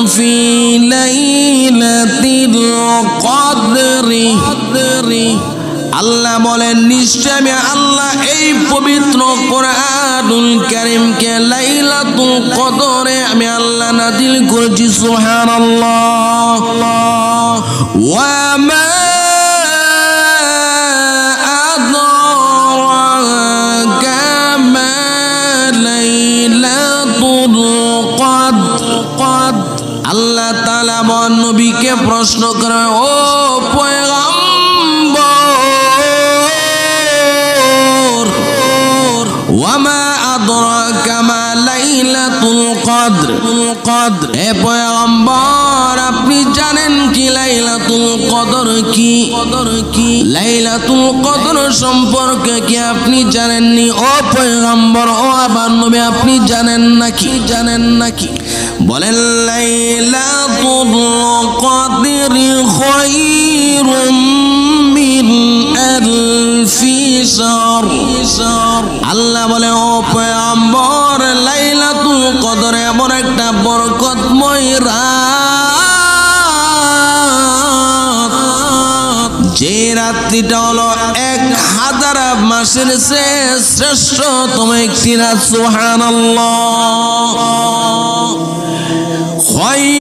في ليلة القدر আল্লাহ বলেন নিশ্চয় আমি আল্লাহ এই পবিত্র কোরআনুল কারীমকে লাইলাতুল কদরে আমি আল্লাহ নাযিল করেছি সুবহানাল্লাহ ওয়া মা আদরাকা মা লাইলাতুল কদর আল্লাহ তাআলা নবীকে প্রশ্ন করে ও ওয়ামা আদরাকা মা লাইলাতুল কদর হে পয়গম্বর আপনি জানেন কি লাইলাতুল কদর কি লাইলাতুল কদর সম্পর্কে কি আপনি জানেননি ও পয়গম্বর ও আবার নবী আপনি জানেন নাকি বলেন লাইলাতুল কদর খায়রুম মিন আলফি শাহর আল্লাহ বলে ও পয়গম্বর লাইলাতুল কদর এমন একটা বরকতময় রাত যে রাত্রিটা হলো 1000 মাসের চেয়ে শ্রেষ্ঠতম একটি রাত সুবহানাল্লাহ